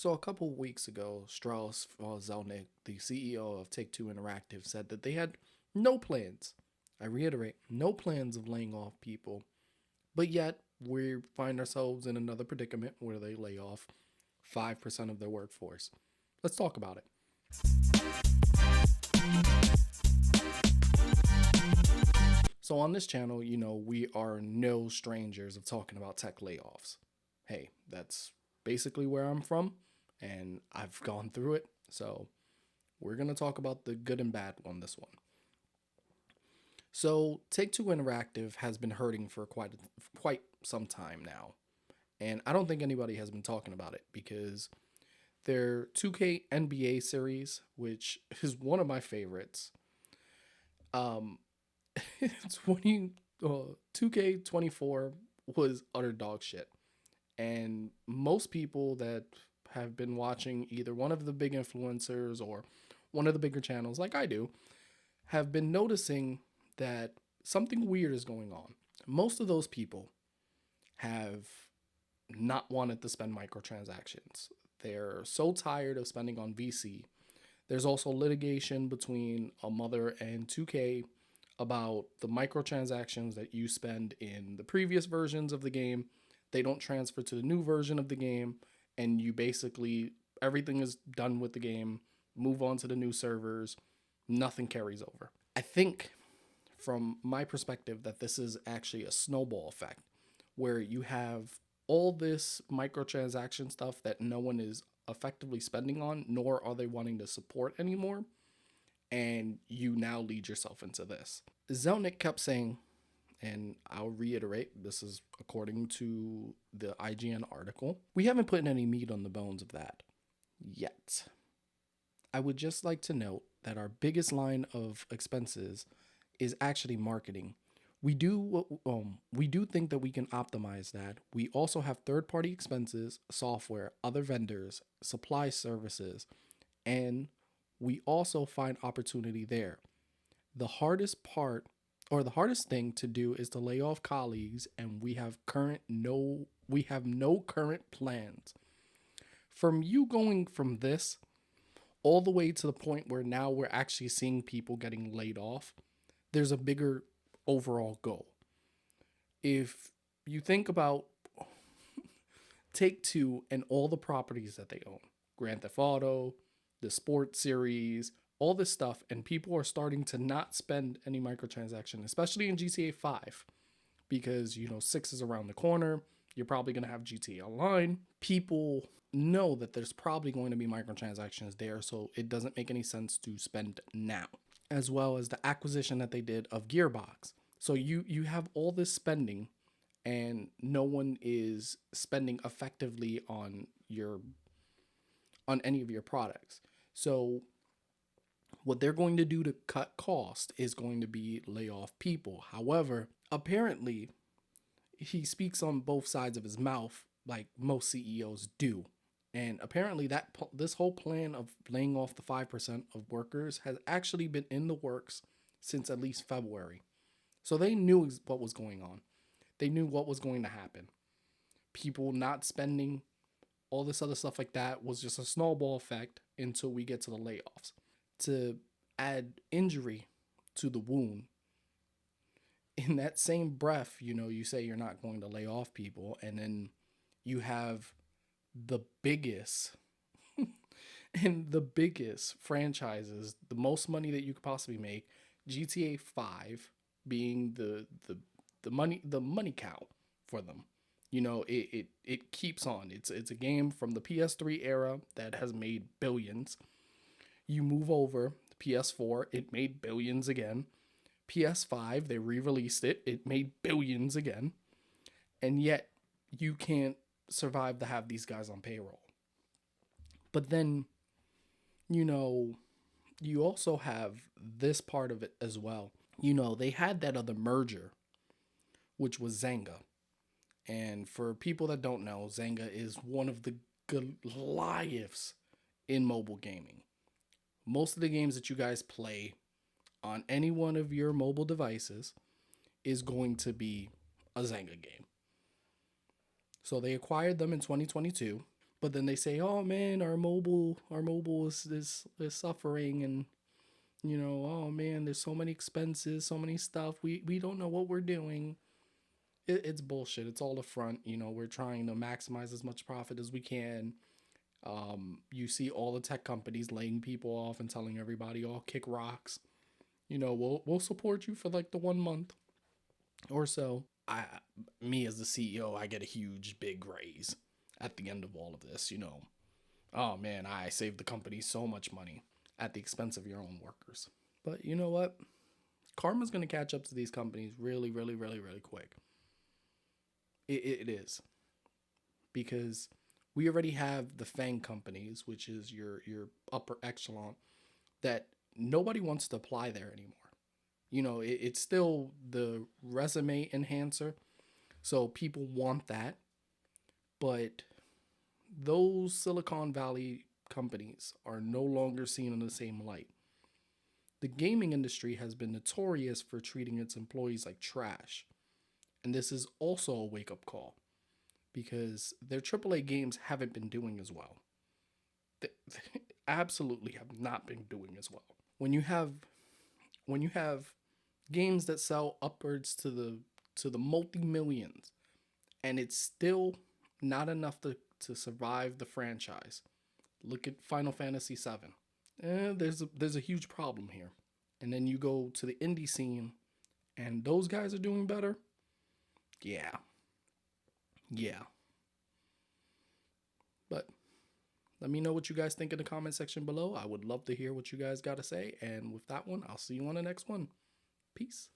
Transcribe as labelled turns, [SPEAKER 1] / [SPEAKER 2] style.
[SPEAKER 1] So a couple of weeks ago, Strauss Zelnick, the CEO of Take-Two Interactive, said that they had no plans. I reiterate, no plans of laying off people. But yet, we find ourselves in another predicament where they lay off 5% of their workforce. Let's talk about it. So on this channel, we are no strangers of talking about tech layoffs. Hey, that's basically where I'm from, and I've gone through it. So we're going to talk about the good and bad on this one. So Take Two Interactive has been hurting for quite some time now, and I don't think anybody has been talking about it because their 2K NBA series, which is one of my favorites, um, 20 2K24 was utter dog shit, and most people that have been watching either one of the big influencers or one of the bigger channels like I do have been noticing that something weird is going on. Most of those people have not wanted to spend microtransactions. They're so tired of spending on VC. There's also litigation between a mother and 2K about the microtransactions that you spend in the previous versions of the game. They don't transfer to the new version of the game, and you basically, everything is done with the game, move on to the new servers, nothing carries over. I think from my perspective that this is actually a snowball effect where you have all this microtransaction stuff that no one is effectively spending on, nor are they wanting to support anymore. And you now lead yourself into this. Zelnick kept saying, and I'll reiterate, this is according to the IGN article, we haven't put any meat on the bones of that yet. I would just like to note that our biggest line of expenses is actually marketing. We do think that we can optimize that. We also have third-party expenses, software, other vendors, supply services, and we also find opportunity there. The hardest part or the hardest thing to do is to lay off colleagues, and we have no current plans. From you going from this all the way to the point where now we're actually seeing people getting laid off, there's a bigger overall goal. If you think about Take Two and all the properties that they own, Grand Theft Auto, the sports series, all this stuff, and people are starting to not spend any microtransaction, especially in GTA 5, because 6 is around the corner. You're probably going to have GTA Online. People know that there's probably going to be microtransactions there, so it doesn't make any sense to spend now. As well as the acquisition that they did of Gearbox. So you have all this spending, and no one is spending effectively on any of your products. So what they're going to do to cut cost is going to be lay off people. However, apparently he speaks on both sides of his mouth like most CEOs do. And apparently this whole plan of laying off the 5% of workers has actually been in the works since at least February. So they knew what was going on. They knew what was going to happen. People not spending, all this other stuff like that was just a snowball effect until we get to the layoffs. To add injury to the wound, in that same breath, you say you're not going to lay off people, and then you have the biggest and the biggest franchises, the most money that you could possibly make, GTA 5 being the money cow for them. It keeps on. It's a game from the PS3 era that has made billions. You move over to PS4, it made billions again. PS5, they re-released it, it made billions again. And yet you can't survive to have these guys on payroll. But then, you also have this part of it as well. They had that other merger, which was Zynga. And for people that don't know, Zynga is one of the Goliaths in mobile gaming. Most of the games that you guys play on any one of your mobile devices is going to be a Zynga game. So they acquired them in 2022. But then they say, "Oh man, our mobile is suffering, and oh man, there's so many expenses, so many stuff. We don't know what we're doing." It's bullshit. It's all a front. We're trying to maximize as much profit as we can. You see all the tech companies laying people off and telling everybody, "Oh, kick rocks. We'll support you for like the 1 month or so." Me as the CEO, I get a huge big raise at the end of all of this. Oh man, I saved the company so much money at the expense of your own workers. But you know what? Karma's going to catch up to these companies really, really, really, really quick. It is. Because we already have the FANG companies, which is your upper echelon, that nobody wants to apply there anymore. It's still the resume enhancer. So people want that. But those Silicon Valley companies are no longer seen in the same light. The gaming industry has been notorious for treating its employees like trash. And this is also a wake-up call because their AAA games haven't been doing as well. They absolutely have not been doing as well. When you have games that sell upwards to the multi-millions and it's still not enough to survive the franchise. Look at Final Fantasy VII. There's a huge problem here. And then you go to the indie scene and those guys are doing better. Yeah. But let me know what you guys think in the comment section below. I would love to hear what you guys got to say. And with that one, I'll see you on the next one. Peace.